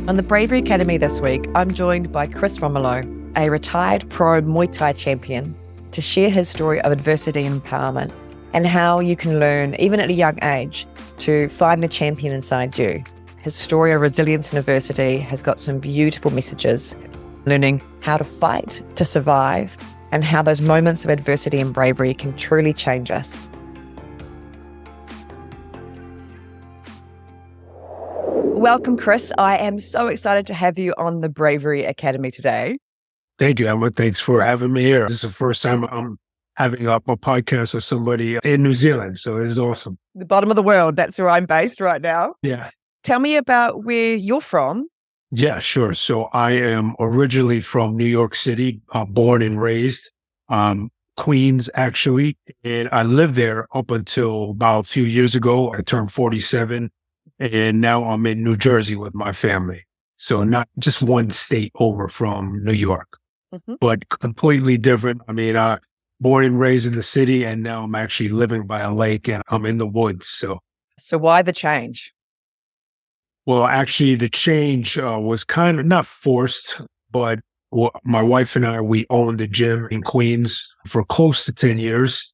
On the Bravery Academy this week, I'm joined by Chris Romulo, a retired pro Muay Thai champion, to share his story of adversity and empowerment and how you can learn, even at a young age, to find the champion inside you. His story of resilience and adversity has got some beautiful messages, learning how to fight to survive and how those moments of adversity and bravery can truly change us. Welcome, Chris. I am so excited to have you on the Bravery Academy today. Thank you, Emma. Thanks for having me here. This is the first time I'm having a podcast with somebody in New Zealand, so it is awesome. The bottom of the world, that's where I'm based right now. Yeah. Tell me about where you're from. Yeah, sure. So I am originally from New York City, born and raised, Queens, actually. And I lived there up until about a few years ago. I turned 47. And now I'm in New Jersey with my family. So not just one state over from New York, but completely different. I mean, born and raised in the city, and now I'm actually living by a lake and I'm in the woods. So why the change? Well, actually, the change was kind of not forced, but my wife and I, we owned a gym in Queens for close to 10 years.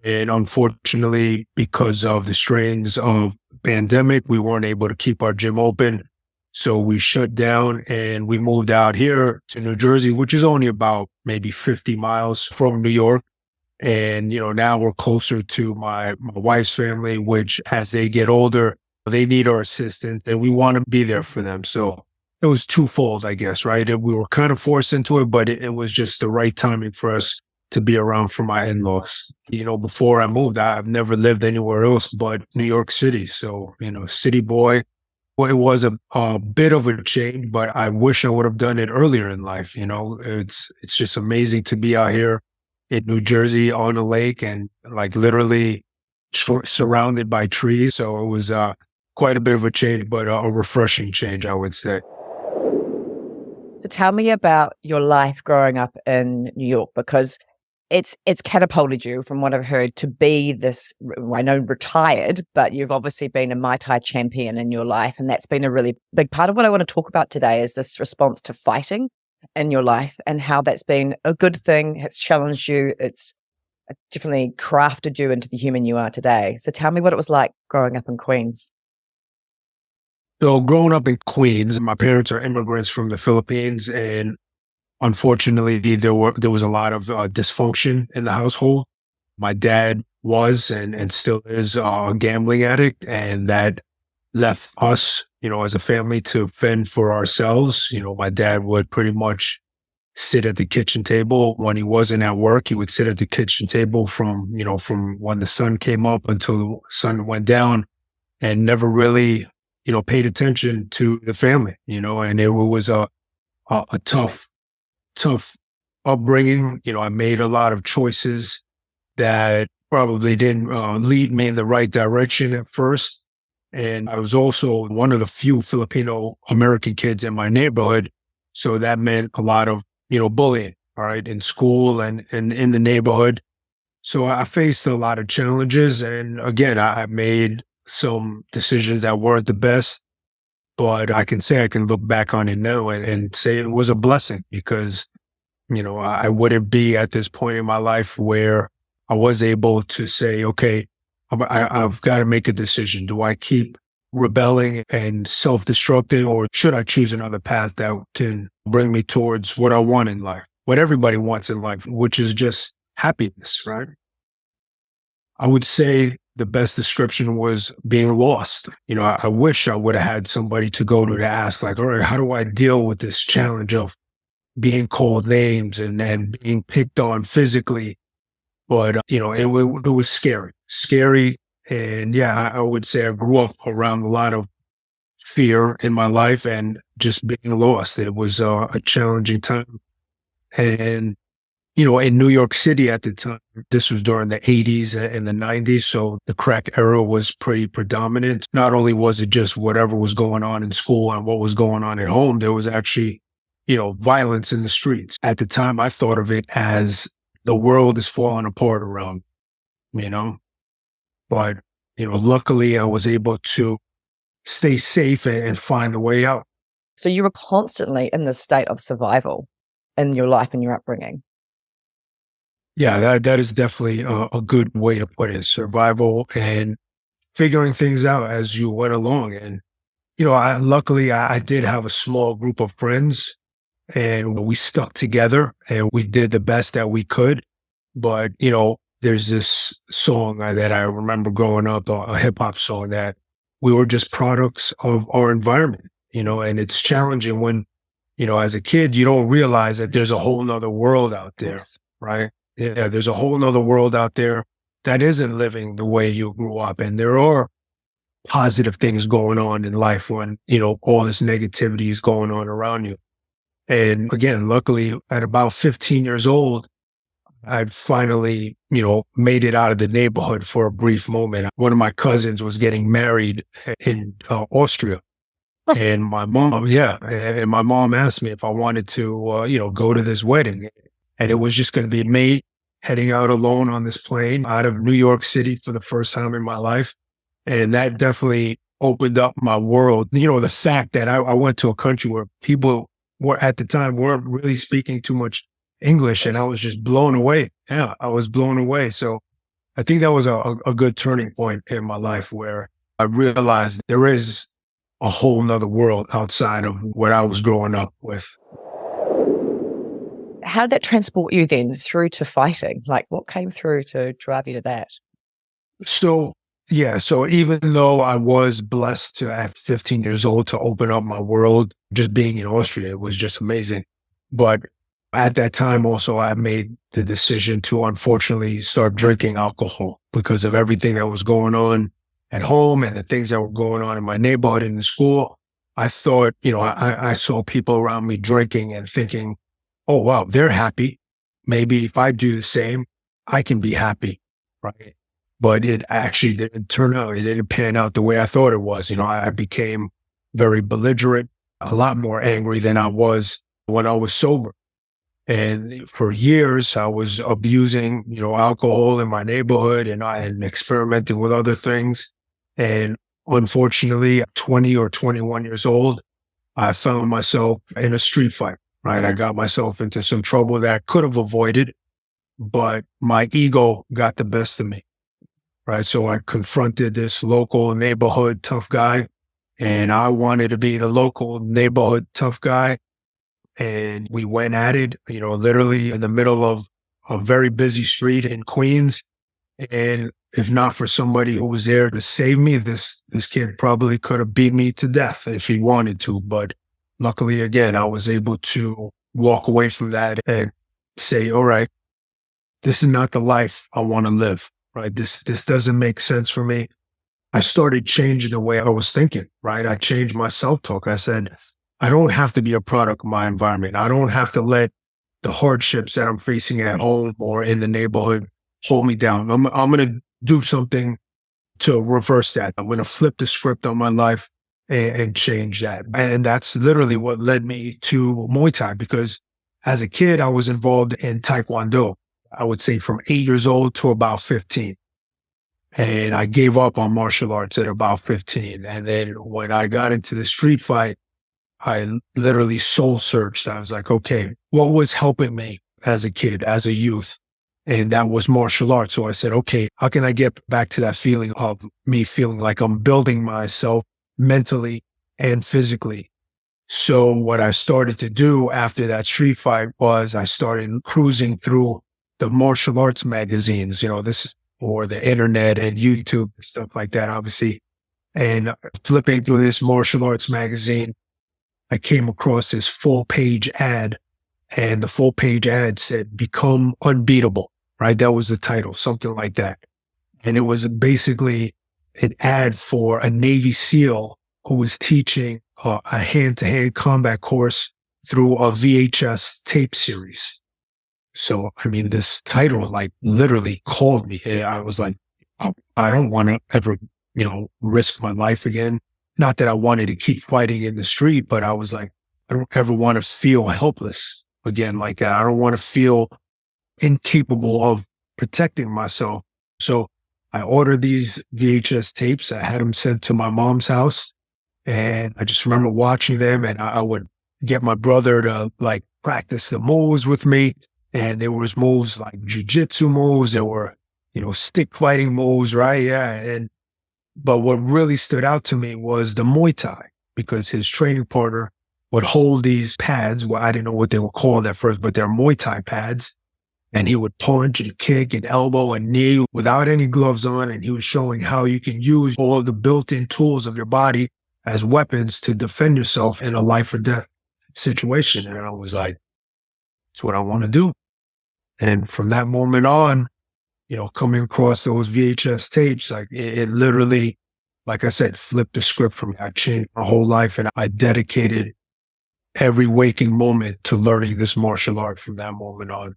And unfortunately, because of the strains of pandemic, we weren't able to keep our gym open. So we shut down and we moved out here to New Jersey, which is only about maybe 50 miles from New York. And, now we're closer to my wife's family, which as they get older, they need our assistance and we want to be there for them. So it was twofold, I guess, right? We were kind of forced into it, but it was just the right timing for us to be around for my in-laws. Before I moved, I've never lived anywhere else but New York City. So, city boy. Well, it was a bit of a change, but I wish I would have done it earlier in life. It's just amazing to be out here in New Jersey on a lake and like literally surrounded by trees. So it was quite a bit of a change, but a refreshing change, I would say. So tell me about your life growing up in New York, because it's catapulted you, from what I've heard, to be this, I know, retired, but you've obviously been a Muay Thai champion in your life. And that's been a really big part of what I want to talk about today, is this response to fighting in your life and how that's been a good thing. It's challenged you. It's definitely crafted you into the human you are today. So tell me what it was like growing up in Queens. So growing up in Queens, my parents are immigrants from the Philippines, and unfortunately, there was a lot of dysfunction in the household. My dad was and still is a gambling addict, and that left us, as a family to fend for ourselves. My dad would pretty much sit at the kitchen table when he wasn't at work. He would sit at the kitchen table from when the sun came up until the sun went down, and never really, paid attention to the family. And it was a tough upbringing. I made a lot of choices that probably didn't lead me in the right direction at first. And I was also one of the few Filipino American kids in my neighborhood. So that meant a lot of, bullying, all right, in school and in the neighborhood. So I faced a lot of challenges. And again, I made some decisions that weren't the best. But I can look back on it now and say it was a blessing, because, I wouldn't be at this point in my life where I was able to say, okay, I've got to make a decision. Do I keep rebelling and self-destructing, or should I choose another path that can bring me towards what I want in life, what everybody wants in life, which is just happiness, right? I would say the best description was being lost. I wish I would have had somebody to go to ask, like, all right, how do I deal with this challenge of being called names and being picked on physically? But, it was scary. And yeah, I would say I grew up around a lot of fear in my life and just being lost. It was a challenging time. And in New York City at the time, this was during the 80s and the 90s. So the crack era was pretty predominant. Not only was it just whatever was going on in school and what was going on at home, there was actually, violence in the streets. At the time, I thought of it as the world is falling apart around me, But, luckily I was able to stay safe and find a way out. So you were constantly in this state of survival in your life and your upbringing. Yeah, that is definitely a good way to put it. Survival and figuring things out as you went along. And, I did have a small group of friends and we stuck together and we did the best that we could. But, there's this song that I remember growing up, a hip hop song that we were just products of our environment, and it's challenging when, as a kid, you don't realize that there's a whole nother world out there, Yes. right? Yeah, there's a whole nother world out there that isn't living the way you grew up. And there are positive things going on in life when, all this negativity is going on around you. And again, luckily at about 15 years old, I'd finally, made it out of the neighborhood for a brief moment. One of my cousins was getting married in Austria. And my mom, yeah, and my mom asked me if I wanted to, go to this wedding. And it was just going to be me heading out alone on this plane out of New York City for the first time in my life. And that definitely opened up my world. The fact that I went to a country where people were at the time weren't really speaking too much English, and I was just blown away. Yeah, I was blown away. So I think that was a good turning point in my life where I realized there is a whole nother world outside of what I was growing up with. How did that transport you then through to fighting? Like, what came through to drive you to that? So, yeah, so even though I was blessed to at 15 years old to open up my world, just being in Austria, it was just amazing. But at that time also, I made the decision to unfortunately start drinking alcohol because of everything that was going on at home and the things that were going on in my neighborhood and in school. I thought, I saw people around me drinking and thinking, oh, wow, they're happy. Maybe if I do the same, I can be happy, right? But it actually didn't turn out. It didn't pan out the way I thought it was. I became very belligerent, a lot more angry than I was when I was sober. And for years, I was abusing, alcohol in my neighborhood and experimenting with other things. And unfortunately, at 20 or 21 years old, I found myself in a street fight, right? I got myself into some trouble that I could have avoided, but my ego got the best of me, right? So I confronted this local neighborhood tough guy, and I wanted to be the local neighborhood tough guy. And we went at it, literally in the middle of a very busy street in Queens. And if not for somebody who was there to save me, this kid probably could have beat me to death if he wanted to. But luckily, again, I was able to walk away from that and say, all right, this is not the life I want to live, right? This doesn't make sense for me. I started changing the way I was thinking, right? I changed my self-talk. I said, I don't have to be a product of my environment. I don't have to let the hardships that I'm facing at home or in the neighborhood hold me down. I'm going to do something to reverse that. I'm going to flip the script on my life and change that. And that's literally what led me to Muay Thai, because as a kid, I was involved in Taekwondo. I would say from 8 years old to about 15. And I gave up on martial arts at about 15. And then when I got into the street fight, I literally soul searched. I was like, okay, what was helping me as a kid, as a youth? And that was martial arts. So I said, okay, how can I get back to that feeling of me feeling like I'm building myself mentally and physically? So what I started to do after that street fight was I started cruising through the martial arts magazines, this is or the internet and YouTube and stuff like that, obviously. And flipping through this martial arts magazine, I came across this full-page ad, and the full-page ad said, "Become unbeatable," right? That was the title, something like that. And it was basically an ad for a Navy SEAL who was teaching a hand-to-hand combat course through a VHS tape series. So, this title, literally called me. And I was like, I don't want to ever, risk my life again. Not that I wanted to keep fighting in the street, but I was like, I don't ever want to feel helpless again like that. I don't want to feel incapable of protecting myself. So I ordered these VHS tapes. I had them sent to my mom's house. And I just remember watching them, and I would get my brother to like practice the moves with me. And there was moves like jujitsu moves. There were, stick fighting moves, right? Yeah. But what really stood out to me was the Muay Thai, because his training partner would hold these pads. Well, I didn't know what they were called at first, but they're Muay Thai pads. And he would punch and kick and elbow and knee without any gloves on. And he was showing how you can use all of the built-in tools of your body as weapons to defend yourself in a life or death situation. And I was like, that's what I want to do. And from that moment on, coming across those VHS tapes, like it literally, like I said, flipped the script for me. I changed my whole life, and I dedicated every waking moment to learning this martial art from that moment on.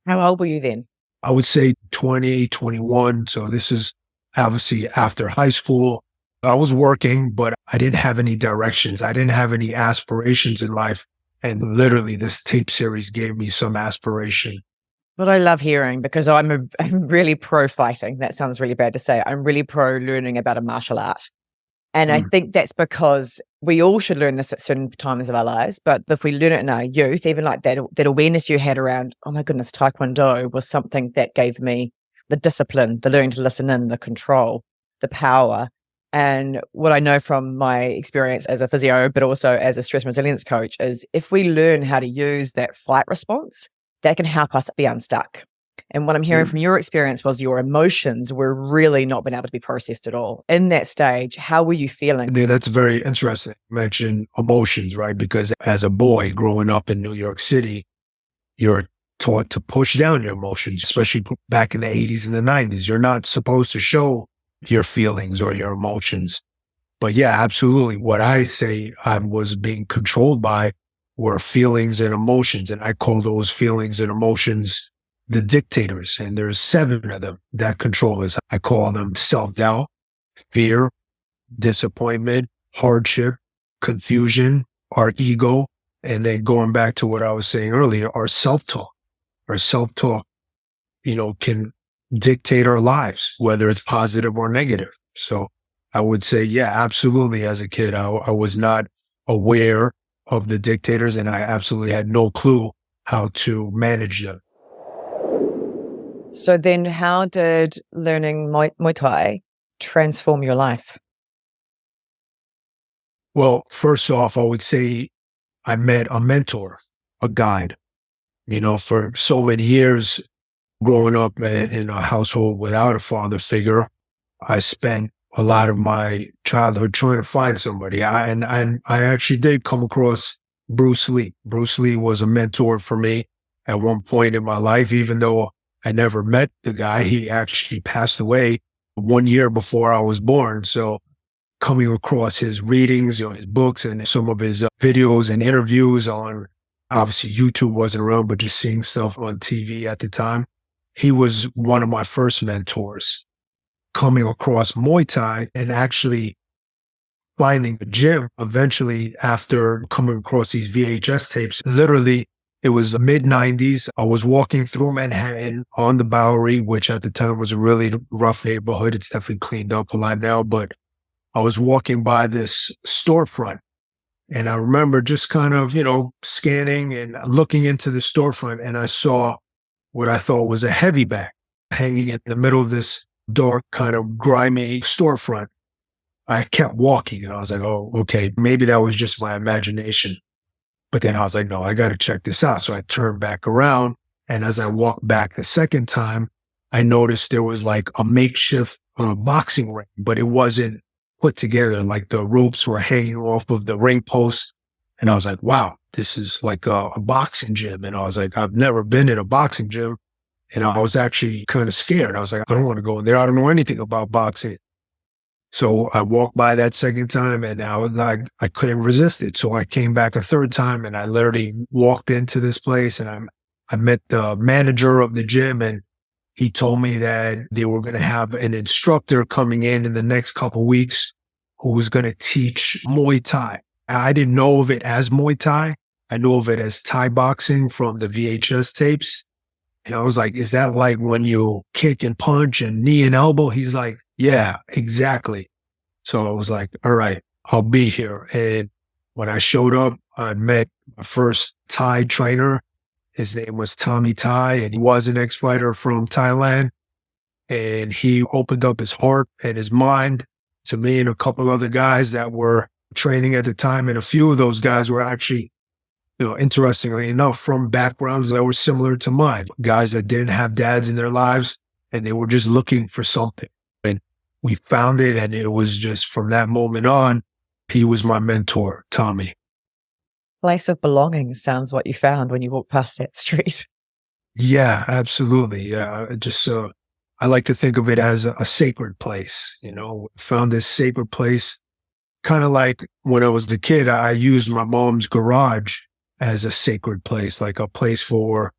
How old were you then? I would say 20, 21. So this is obviously after high school. I was working, but I didn't have any directions. I didn't have any aspirations in life. And literally this tape series gave me some aspiration. What I love hearing, because I'm really pro fighting. That sounds really bad to say. I'm really pro learning about a martial art. And I think that's because we all should learn this at certain times of our lives. But if we learn it in our youth, even like that awareness you had around, oh my goodness, Taekwondo was something that gave me the discipline, the learning to listen in, the control, the power. And what I know from my experience as a physio, but also as a stress resilience coach, is if we learn how to use that fight response, that can help us be unstuck. And what I'm hearing from your experience was your emotions were really not being able to be processed at all. In that stage, how were you feeling? Yeah, that's very interesting. You mentioned emotions, right? Because as a boy growing up in New York City, you're taught to push down your emotions, especially back in the 80s and the 90s. You're not supposed to show your feelings or your emotions. But yeah, absolutely. What I say I was being controlled by were feelings and emotions. And I call those feelings and emotions the dictators. And there's 7 of them that control us. I call them self-doubt, fear, disappointment, hardship, confusion, our ego. And then going back to what I was saying earlier, our self-talk. Our self-talk, can dictate our lives, whether it's positive or negative. So I would say, yeah, absolutely. As a kid, I was not aware of the dictators, and I absolutely had no clue how to manage them. So then how did learning Muay Thai transform your life? Well, first off, I would say I met a mentor, a guide. For so many years growing up in a household without a father figure, I spent a lot of my childhood trying to find somebody. And I actually did come across Bruce Lee. Bruce Lee was a mentor for me at one point in my life, even though I never met the guy. He actually passed away 1 year before I was born. So coming across his readings, his books and some of his videos and interviews on, obviously YouTube wasn't around, but just seeing stuff on TV at the time, he was one of my first mentors. Coming across Muay Thai and actually finding a gym eventually after coming across these VHS tapes, literally it was the mid-90s. I was walking through Manhattan on the Bowery, which at the time was a really rough neighborhood. It's definitely cleaned up a lot now, but I was walking by this storefront. And I remember just kind of, scanning and looking into the storefront, and I saw what I thought was a heavy bag hanging in the middle of this dark, kind of grimy storefront. I kept walking and I was like, oh, okay, maybe that was just my imagination. But then I was like, no, I got to check this out. So I turned back around. And as I walked back the second time, I noticed there was like a makeshift boxing ring, but it wasn't put together. Like the ropes were hanging off of the ring post. And I was like, wow, this is like a boxing gym. And I was like, I've never been in a boxing gym. And I was actually kind of scared. I was like, I don't want to go in there. I don't know anything about boxing. So I walked by that second time and I was like, I couldn't resist it. So I came back a third time and I literally walked into this place and I met the manager of the gym, and he told me that they were going to have an instructor coming in the next couple of weeks who was going to teach Muay Thai. I didn't know of it as Muay Thai. I knew of it as Thai boxing from the VHS tapes. And I was like, is that like when you kick and punch and knee and elbow? He's like, yeah, exactly. So I was like, all right, I'll be here. And when I showed up, I met my first Thai trainer. His name was Tommy Thai, and he was an ex-fighter from Thailand. And he opened up his heart and his mind to me and a couple other guys that were training at the time. And a few of those guys were actually, interestingly enough, from backgrounds that were similar to mine, guys that didn't have dads in their lives and they were just looking for something. And we found it, and it was just from that moment on, he was my mentor, Tommy. Place of belonging sounds what you found when you walked past that street. Yeah, absolutely. Yeah, I like to think of it as a sacred place. Found this sacred place, kind of like when I was a kid. I used my mom's garage as a sacred place, like a place for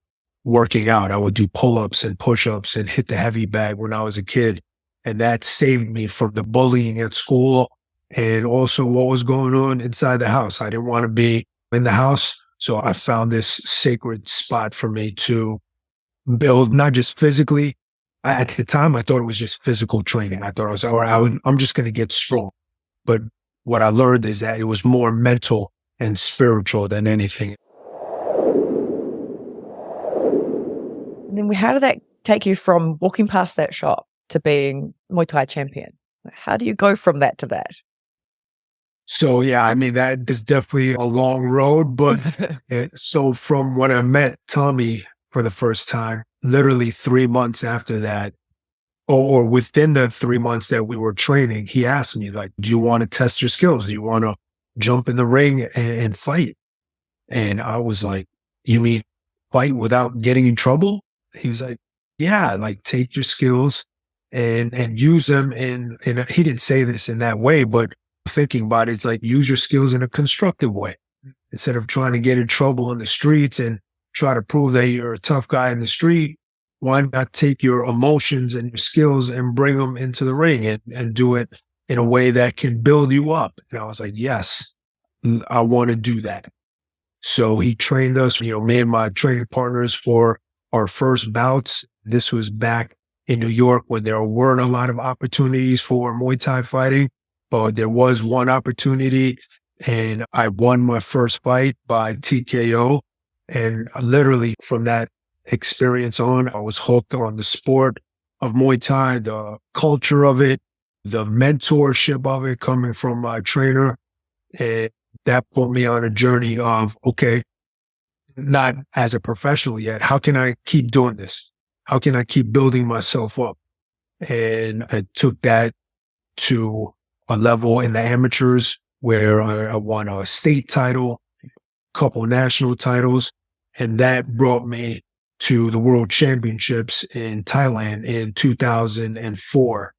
working out. I would do pull-ups and push-ups and hit the heavy bag when I was a kid, and that saved me from the bullying at school and also what was going on inside the house. I didn't want to be in the house, so I found this sacred spot for me to build, not just physically. At the time, I thought it was just physical training. I thought I was, I'm just going to get strong. But what I learned is that it was more mental and spiritual than anything. And then how did that take you from walking past that shop to being Muay Thai champion? How do you go from that to that? So, yeah, I mean, that is definitely a long road. But so from when I met Tommy for the first time, literally 3 months after that, or within the 3 months that we were training, he asked me, like, do you want to test your skills? Do you want to jump in the ring and fight? And I was like, you mean fight without getting in trouble? He was like, yeah, like take your skills and use them. And he didn't say this in that way, but thinking about it, it's like use your skills in a constructive way instead of trying to get in trouble in the streets and try to prove that you're a tough guy in the street. Why not take your emotions and your skills and bring them into the ring and do it in a way that can build you up? And I was like, yes, I want to do that. So he trained us, me and my training partners for our first bouts. This was back in New York when there weren't a lot of opportunities for Muay Thai fighting, but there was one opportunity, and I won my first fight by TKO. And literally from that experience on, I was hooked on the sport of Muay Thai, the culture of it, the mentorship of it coming from my trainer. And that put me on a journey of, okay, not as a professional yet, how can I keep doing this? How can I keep building myself up? And I took that to a level in the amateurs where I won a state title, a couple national titles, and that brought me to the World Championships in Thailand in 2004,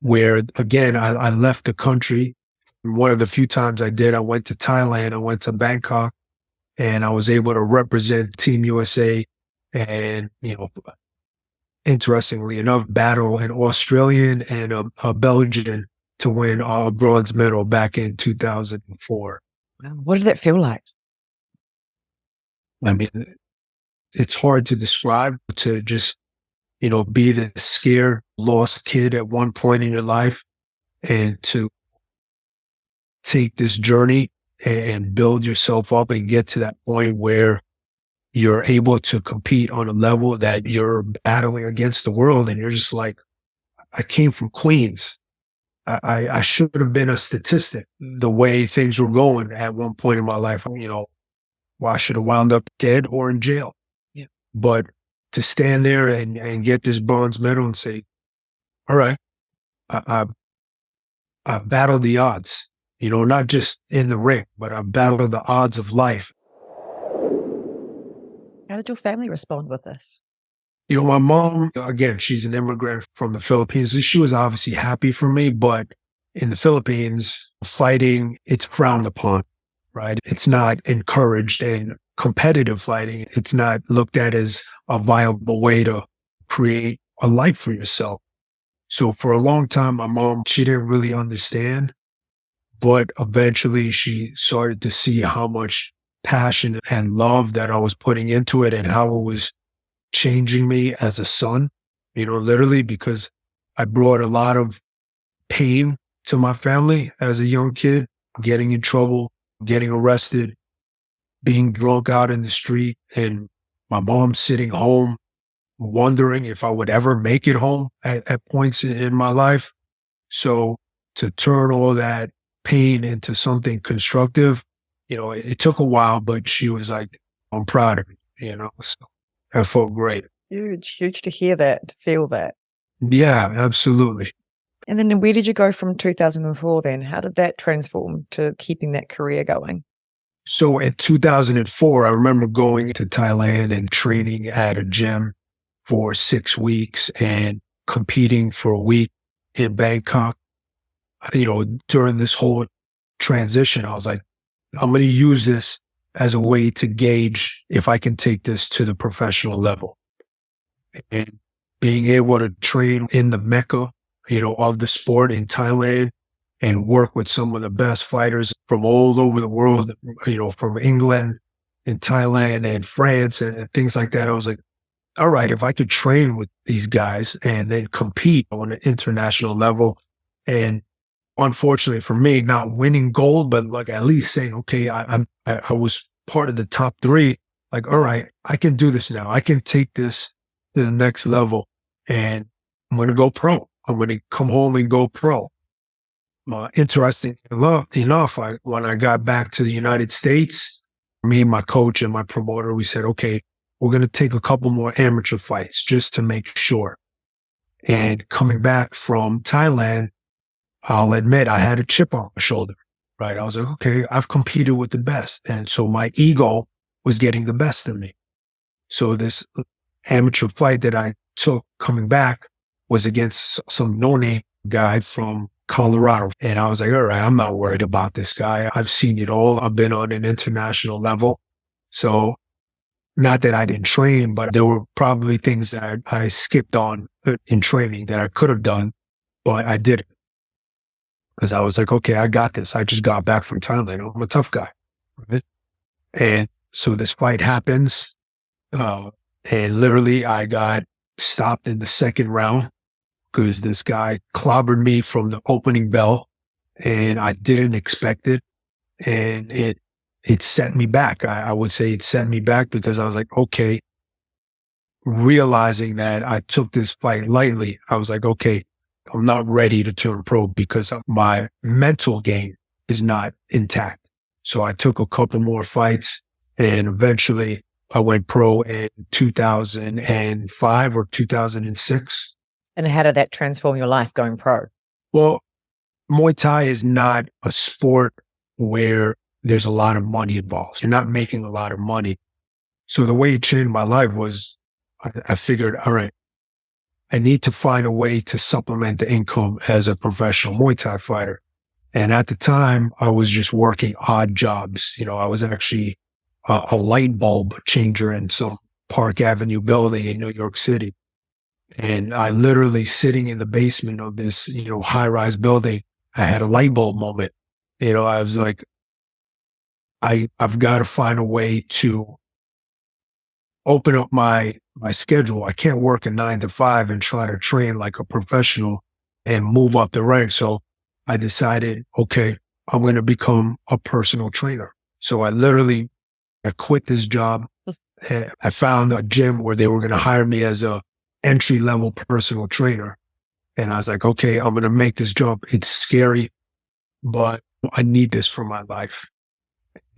where, again, I left the country. One of the few times I did, I went to Thailand, I went to Bangkok, and I was able to represent Team USA and, interestingly enough, battle an Australian and a Belgian to win a bronze medal back in 2004. Wow. What did that feel like? I mean, it's hard to describe, to just, be the scared, lost kid at one point in your life and to take this journey and build yourself up and get to that point where you're able to compete on a level that you're battling against the world. And you're just like, I came from Queens. I should have been a statistic the way things were going at one point in my life. Well, I should have wound up dead or in jail. Yeah. But to stand there and get this bronze medal and say, all right, I've battled the odds, not just in the ring, but I've battled the odds of life. How did your family respond with this? My mom, again, she's an immigrant from the Philippines. She was obviously happy for me, but in the Philippines, fighting, it's frowned upon, right? It's not encouraged, and competitive fighting, it's not looked at as a viable way to create a life for yourself. So for a long time, my mom, she didn't really understand, but eventually she started to see how much passion and love that I was putting into it and how it was changing me as a son, literally, because I brought a lot of pain to my family as a young kid. getting in trouble, getting arrested, being drunk out in the street, and my mom sitting home wondering if I would ever make it home at points in my life. So to turn all that pain into something constructive, it took a while, but she was like, I'm proud of you, so that felt great. Huge to hear that, to feel that. Yeah, absolutely. And then where did you go from 2004 then? How did that transform to keeping that career going? So in 2004, I remember going to Thailand and training at a gym for 6 weeks and competing for a week in Bangkok. During this whole transition, I was like, I'm going to use this as a way to gauge if I can take this to the professional level. And being able to train in the Mecca, of the sport in Thailand and work with some of the best fighters from all over the world, from England and Thailand and France and things like that. I was like, all right, if I could train with these guys and then compete on an international level, and unfortunately for me, not winning gold, but like at least saying, okay, I was part of the top 3. Like, all right, I can do this now. I can take this to the next level, and I'm going to go pro. I'm going to come home and go pro. Interesting enough, when I got back to the United States, me and my coach and my promoter, we said, okay, we're going to take a couple more amateur fights just to make sure. And coming back from Thailand, I'll admit I had a chip on my shoulder, right? I was like, okay, I've competed with the best. And so my ego was getting the best of me. So this amateur fight that I took coming back was against some no-name guy from Colorado. And I was like, all right, I'm not worried about this guy. I've seen it all. I've been on an international level. So not that I didn't train, but there were probably things that I skipped on in training that I could have done, but I didn't. Because I was like, okay, I got this. I just got back from Thailand. I'm a tough guy. Right? And so this fight happens. And literally I got stopped in the second round because this guy clobbered me from the opening bell, and I didn't expect it. And it set me back. I would say it set me back because I was like, okay, realizing that I took this fight lightly, I was like, okay, I'm not ready to turn pro because my mental game is not intact. So I took a couple more fights, and eventually I went pro in 2005 or 2006. And how did that transform your life going pro? Well, Muay Thai is not a sport where there's a lot of money involved. You're not making a lot of money. So the way it changed my life was I figured, all right, I need to find a way to supplement the income as a professional Muay Thai fighter. And at the time, I was just working odd jobs. I was actually a light bulb changer in some Park Avenue building in New York City. And I literally sitting in the basement of this, high-rise building, I had a light bulb moment. I was like, I've got to find a way to open up my schedule. I can't work a 9 to 5 and try to train like a professional and move up the ranks. So I decided, okay, I'm going to become a personal trainer. So I quit this job. I found a gym where they were going to hire me as a entry-level personal trainer. And I was like, okay, I'm going to make this jump. It's scary, but I need this for my life.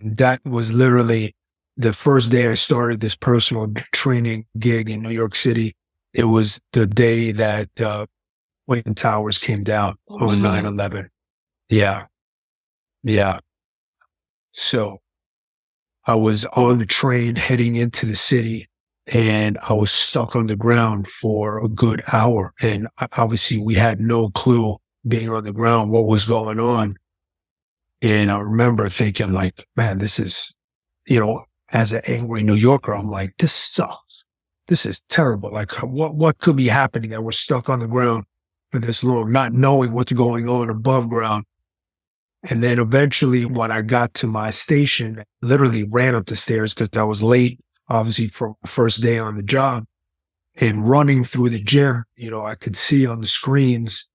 And that was literally the first day I started this personal training gig in New York City. It was the day that Twin Towers came down on 9/11. Yeah. Yeah. So I was on the train heading into the city, and I was stuck on the ground for a good hour. And obviously we had no clue being on the ground what was going on. And I remember thinking like, man, this is, as an angry New Yorker, I'm like, this sucks. This is terrible. Like what could be happening that we're stuck on the ground for this long, not knowing what's going on above ground. And then eventually when I got to my station, I literally ran up the stairs because I was late, obviously for the first day on the job, and running through the gym, I could see on the screens,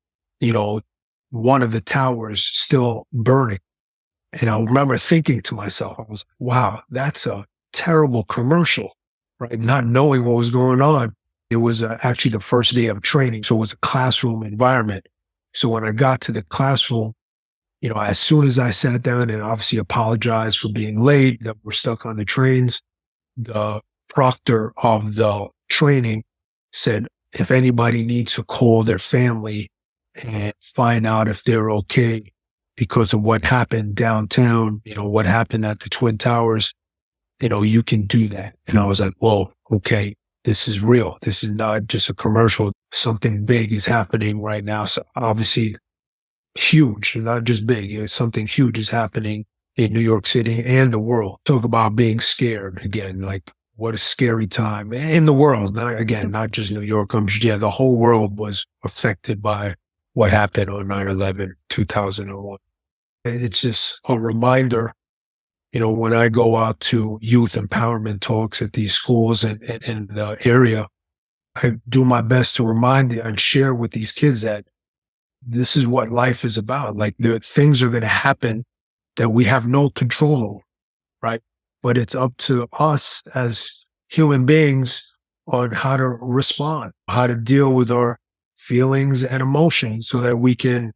one of the towers still burning. And I remember thinking to myself, I was like, wow, that's a terrible commercial, right? Not knowing what was going on. It was actually the first day of training. So it was a classroom environment. So when I got to the classroom, as soon as I sat down and obviously apologized for being late, that we're stuck on the trains, the proctor of the training said, if anybody needs to call their family and find out if they're okay because of what happened downtown, what happened at the Twin Towers, you can do that. And I was like, whoa, okay, this is real. This is not just a commercial. Something big is happening right now. So obviously huge, not just big. Something huge is happening in New York City and the world. Talk about being scared again, like what a scary time in the world. Not just New York. The whole world was affected by what happened on 9/11, 2001. It's just a reminder, when I go out to youth empowerment talks at these schools and in the area, I do my best to remind and share with these kids that this is what life is about. Like things are going to happen that we have no control over, right? But it's up to us as human beings on how to respond, how to deal with our feelings and emotions so that we can,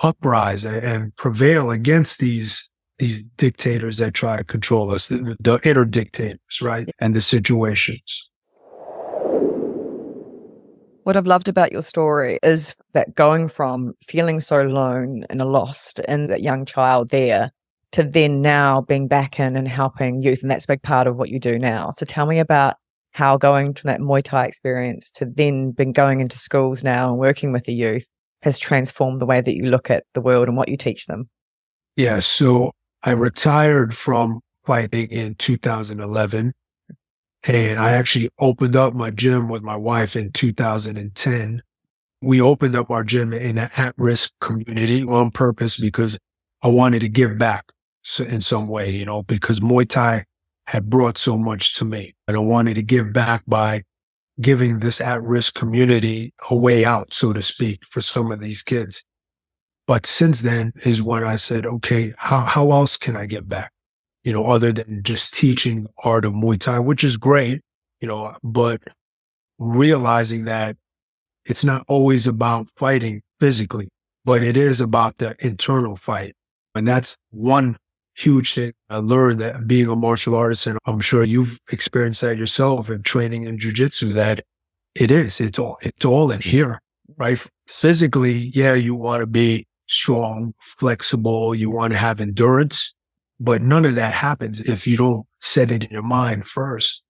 uprise and prevail against these dictators that try to control us, the inner dictators, right? And the situations. What I've loved about your story is that going from feeling so alone and lost in that young child there to then now being back in and helping youth. And that's a big part of what you do now. So tell me about how going from that Muay Thai experience to then been going into schools now and working with the youth has transformed the way that you look at the world and what you teach them. Yeah. So I retired from fighting in 2011. And I actually opened up my gym with my wife in 2010. We opened up our gym in an at-risk community on purpose because I wanted to give back in some way, because Muay Thai had brought so much to me. And I wanted to give back by giving this at-risk community a way out, so to speak, for some of these kids. But since then is when I said, okay, how else can I give back? Other than just teaching the art of Muay Thai, which is great, but realizing that it's not always about fighting physically, but it is about the internal fight. And that's one huge thing I learned, that being a martial artist, and I'm sure you've experienced that yourself in training in jiu-jitsu, that it's all in here, right? Physically, yeah, you want to be strong, flexible, you want to have endurance, but none of that happens if you don't set it in your mind first.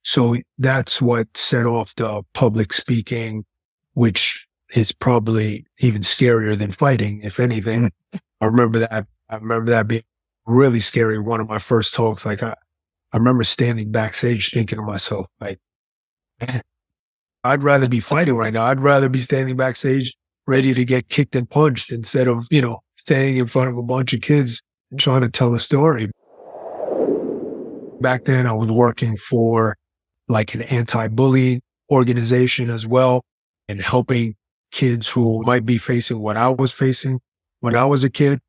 So that's what set off the public speaking, which is probably even scarier than fighting, if anything. I remember that being really scary. One of my first talks, like I remember standing backstage thinking to myself, like, man, I'd rather be fighting right now. I'd rather be standing backstage ready to get kicked and punched instead of, standing in front of a bunch of kids trying to tell a story. Back then, I was working for like an anti-bullying organization as well, and helping kids who might be facing what I was facing when I was a kid.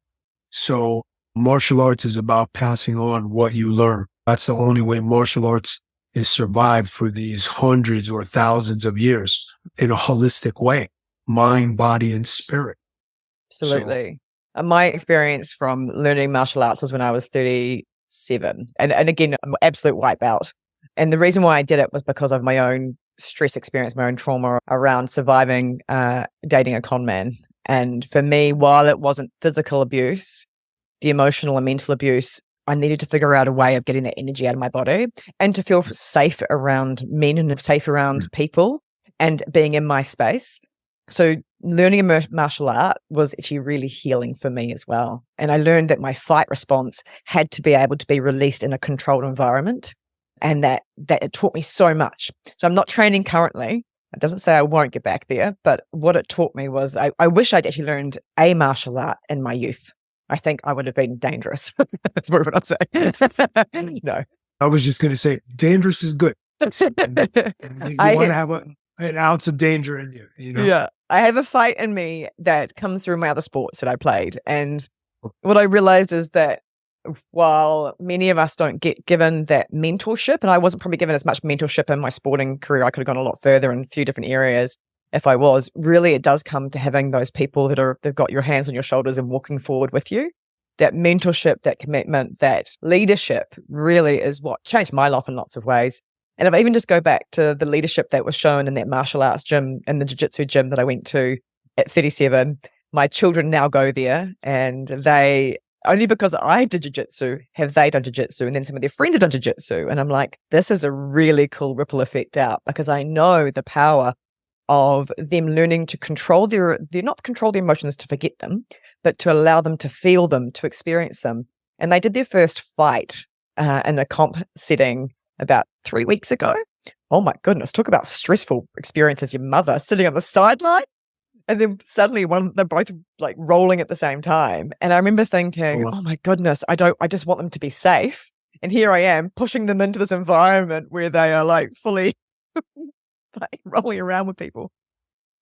So martial arts is about passing on what you learn. That's the only way martial arts is survived for these hundreds or thousands of years in a holistic way, mind, body, and spirit. Absolutely. My experience from learning martial arts was when I was 37. And again, I'm an absolute wipeout. And the reason why I did it was because of my own stress experience, my own trauma around surviving dating a con man. And for me, while it wasn't physical abuse, the emotional and mental abuse, I needed to figure out a way of getting that energy out of my body and to feel safe around men and safe around people and being in my space. So learning a martial art was actually really healing for me as well. And I learned that my fight response had to be able to be released in a controlled environment, and that it taught me so much. So I'm not training currently. It doesn't say I won't get back there, but what it taught me was I wish I'd actually learned a martial art in my youth. I think I would have been dangerous. That's more what I'm saying. No. I was just going to say, dangerous is good. You want to have an ounce of danger in you, Yeah. I have a fight in me that comes through my other sports that I played. And what I realized is that while many of us don't get given that mentorship, and I wasn't probably given as much mentorship in my sporting career, I could have gone a lot further in a few different areas if I was. Really, it does come to having those people they've got your hands on your shoulders and walking forward with you. That mentorship, that commitment, that leadership really is what changed my life in lots of ways. And if I even just go back to the leadership that was shown in that martial arts gym and the jiu-jitsu gym that I went to at 37, my children now go there, and they, only because I did jiu-jitsu, have they done jiu-jitsu, and then some of their friends have done jiu-jitsu. And I'm like, this is a really cool ripple effect out, because I know the power of them learning to control they're not control their emotions to forget them, but to allow them to feel them, to experience them. And they did their first fight in a comp setting about 3 weeks ago. Oh my goodness, talk about stressful experience as your mother sitting on the sideline. And then suddenly they're both like rolling at the same time. And I remember thinking, oh my goodness, I just want them to be safe. And here I am pushing them into this environment where they are like fully like rolling around with people.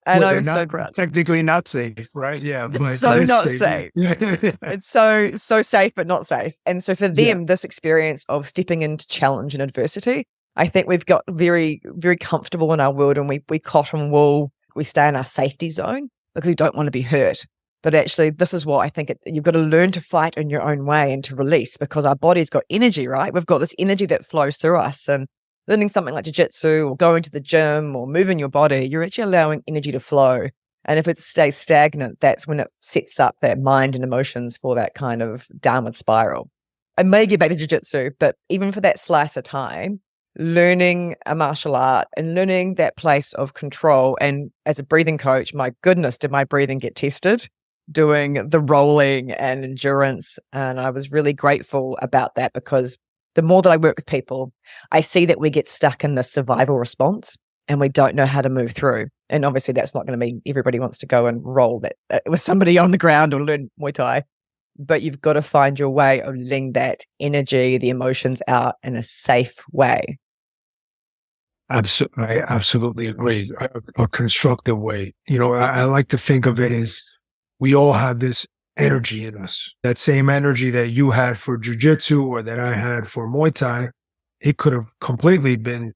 And I'm so proud. Technically not safe, right? Yeah. But so not safe. It's so safe, but not safe. And so for them, this experience of stepping into challenge and adversity, I think we've got very, very comfortable in our world, and we cotton wool. We stay in our safety zone because we don't want to be hurt. But actually, this is what I think you've got to learn to fight in your own way and to release, because our body's got energy, right? We've got this energy that flows through us. And learning something like jiu-jitsu or going to the gym or moving your body, you're actually allowing energy to flow. And if it stays stagnant, that's when it sets up that mind and emotions for that kind of downward spiral. I may get back to jiu-jitsu, but even for that slice of time, learning a martial art and learning that place of control. And as a breathing coach, my goodness, did my breathing get tested doing the rolling and endurance. And I was really grateful about that, because the more that I work with people, I see that we get stuck in the survival response and we don't know how to move through. And obviously that's not going to mean everybody wants to go and roll that with somebody on the ground or learn Muay Thai. But you've got to find your way of letting that energy, the emotions out in a safe way. I absolutely agree. A constructive way. You know, I like to think of it as we all have this energy in us. That same energy that you had for jiu-jitsu or that I had for Muay Thai, it could have completely been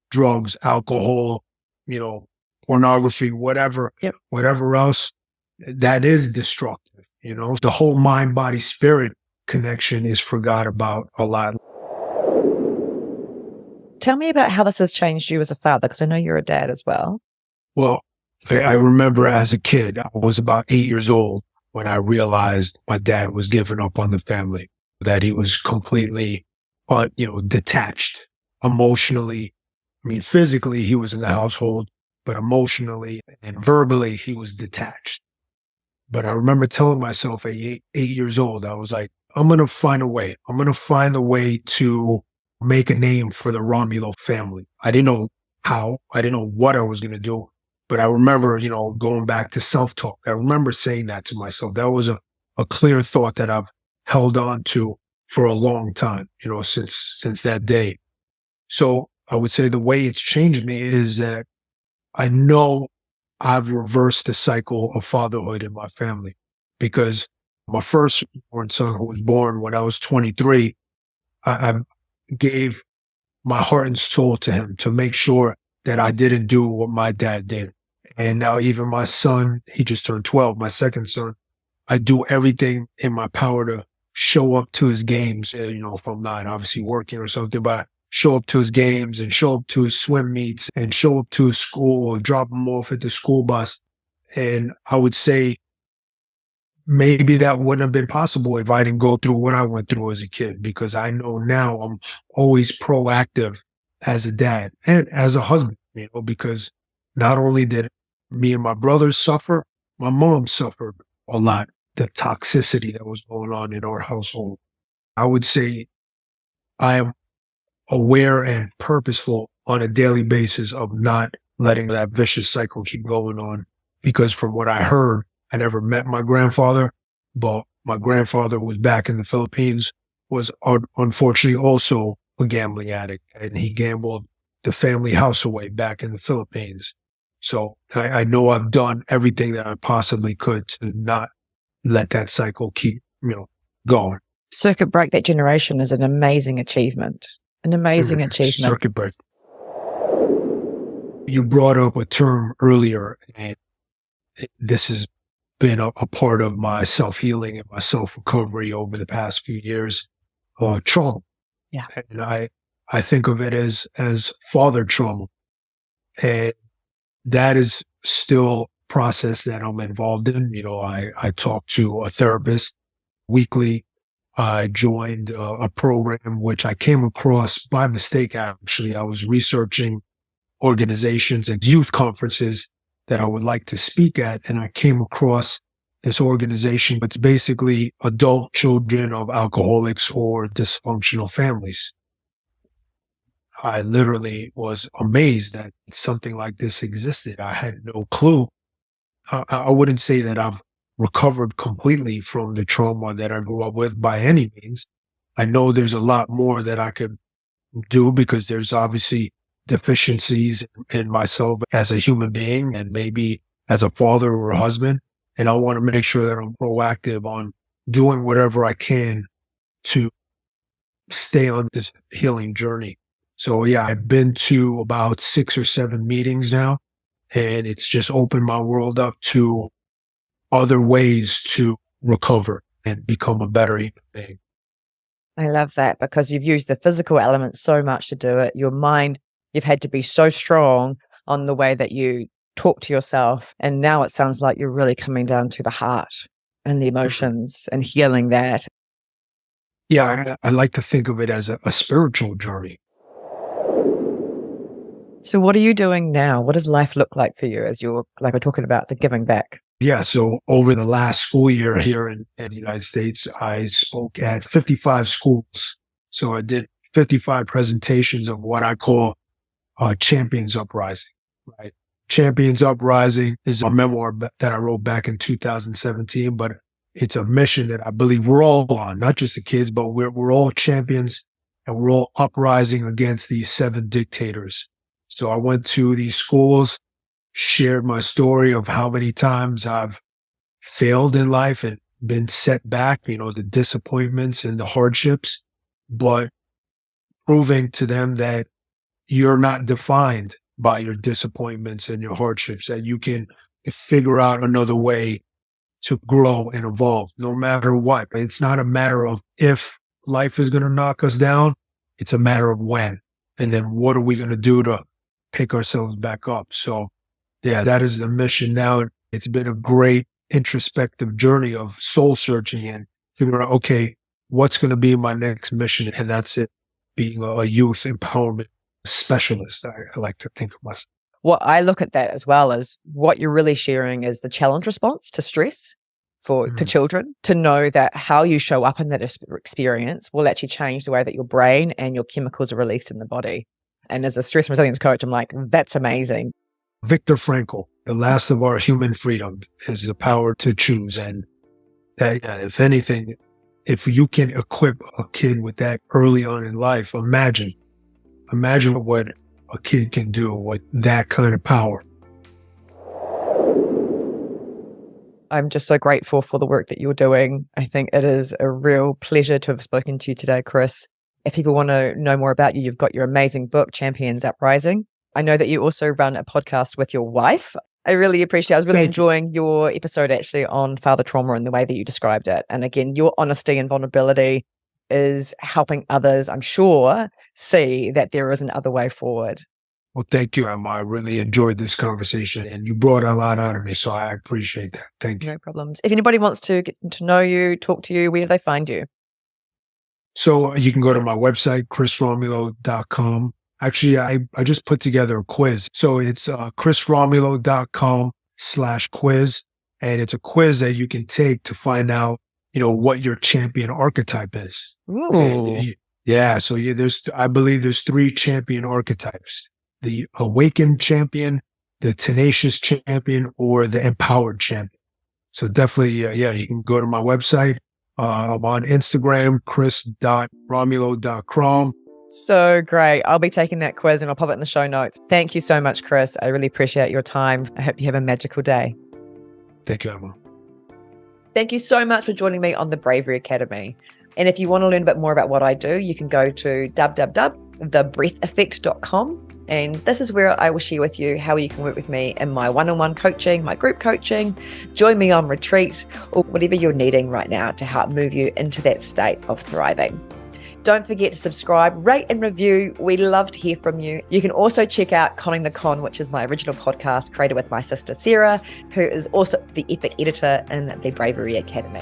drugs, alcohol, you know, pornography, whatever else that is destructive. You know, the whole mind, body, spirit connection is forgot about a lot. Tell me about how this has changed you as a father, because I know you're a dad as well. Well, I remember as a kid, I was about 8 years old when I realized my dad was giving up on the family, that he was completely, detached emotionally. I mean, physically, he was in the household, but emotionally and verbally, he was detached. But I remember telling myself at 8 years old, I was like, I'm going to find a way. I'm going to find a way to make a name for the Romulo family. I didn't know how. I didn't know what I was going to do. But I remember, going back to self-talk. I remember saying that to myself. That was a clear thought that I've held on to for a long time, since that day. So I would say the way it's changed me is that I know I've reversed the cycle of fatherhood in my family, because my firstborn son, who was born when I was 23, I gave my heart and soul to him to make sure that I didn't do what my dad did. And now even my son, he just turned 12, my second son, I do everything in my power to show up to his games. If I'm not obviously working or something, but I show up to his games and show up to his swim meets and show up to his school or drop him off at the school bus. And I would say maybe that wouldn't have been possible if I didn't go through what I went through as a kid, because I know now I'm always proactive as a dad and as a husband, because not only did me and my brothers suffer, my mom suffered a lot, the toxicity that was going on in our household. I would say I am aware and purposeful on a daily basis of not letting that vicious cycle keep going on, because from what I heard, I never met my grandfather, but my grandfather was back in the Philippines, was unfortunately also a gambling addict, and he gambled the family house away back in the Philippines. So I know I've done everything that I possibly could to not let that cycle keep going. Circuit break that generation is an amazing achievement. An amazing achievement. Circuit break. You brought up a term earlier, and this has been a part of my self-healing and my self-recovery over the past few years. Trauma. Yeah. And I think of it as father trauma. And that is still a process that I'm involved in. I talk to a therapist weekly. I joined a program which I came across by mistake, actually. I was researching organizations and youth conferences that I would like to speak at, and I came across this organization. It's basically adult children of alcoholics or dysfunctional families. I literally was amazed that something like this existed. I had no clue. I wouldn't say that I've recovered completely from the trauma that I grew up with by any means. I know there's a lot more that I could do because there's obviously deficiencies in myself as a human being and maybe as a father or a husband. And I want to make sure that I'm proactive on doing whatever I can to stay on this healing journey. So yeah, I've been to about 6 or 7 meetings now, and it's just opened my world up to other ways to recover and become a better human being. I love that because you've used the physical element so much to do it. Your mind, you've had to be so strong on the way that you talk to yourself. And now it sounds like you're really coming down to the heart and the emotions and healing that. Yeah, I like to think of it as a spiritual journey. So what are you doing now? What does life look like for you as you're, like we're talking about, the giving back? Yeah, so over the last school year here in the United States, I spoke at 55 schools. So I did 55 presentations of what I call Champions Uprising, right? Champions Uprising is a memoir that I wrote back in 2017, but it's a mission that I believe we're all on, not just the kids, but we're all champions and we're all uprising against these 7 dictators. So I went to these schools, shared my story of how many times I've failed in life and been set back, the disappointments and the hardships, but proving to them that you're not defined by your disappointments and your hardships, that you can figure out another way to grow and evolve no matter what. It's not a matter of if life is going to knock us down. It's a matter of when. And then what are we going to do to pick ourselves back up? So yeah, that is the mission now. It's been a great introspective journey of soul searching and figuring out, okay, what's going to be my next mission? And that's it, being a youth empowerment specialist. I like to think of myself. What I look at that as well as what you're really sharing is the challenge response to stress for children, to know that how you show up in that experience will actually change the way that your brain and your chemicals are released in the body. And as a stress resilience coach, I'm like, that's amazing. Viktor Frankl, the last of our human freedom is the power to choose. And that, if anything, if you can equip a kid with that early on in life, imagine what a kid can do with that kind of power. I'm just so grateful for the work that you're doing. I think it is a real pleasure to have spoken to you today, Chris. If people want to know more about you, you've got your amazing book, Champions Uprising. I know that you also run a podcast with your wife. I really appreciate it. I was really enjoying your episode actually on father trauma and the way that you described it. And again, your honesty and vulnerability is helping others, I'm sure, see that there is another way forward. Well, thank you, Emma. I really enjoyed this conversation and you brought a lot out of me. So I appreciate that. Thank you. No problems. If anybody wants to get to know you, talk to you, where do they find you? So you can go to my website, chrisromulo.com. Actually, I just put together a quiz. So it's chrisromulo.com/quiz. And it's a quiz that you can take to find out, what your champion archetype is. Ooh. Yeah. So I believe there's 3 champion archetypes: the awakened champion, the tenacious champion, or the empowered champion. So definitely, you can go to my website. I'm on Instagram, chris.romulo.com. So great. I'll be taking that quiz and I'll pop it in the show notes. Thank you so much, Chris. I really appreciate your time. I hope you have a magical day. Thank you, Emma. Thank you so much for joining me on the Bravery Academy. And if you want to learn a bit more about what I do, you can go to www.thebreatheffect.com. And this is where I will share with you how you can work with me in my one-on-one coaching, my group coaching, join me on retreat, or whatever you're needing right now to help move you into that state of thriving. Don't forget to subscribe, rate and review. We love to hear from you. You can also check out Conning the Con, which is my original podcast created with my sister Sarah, who is also the epic editor in the Bravery Academy.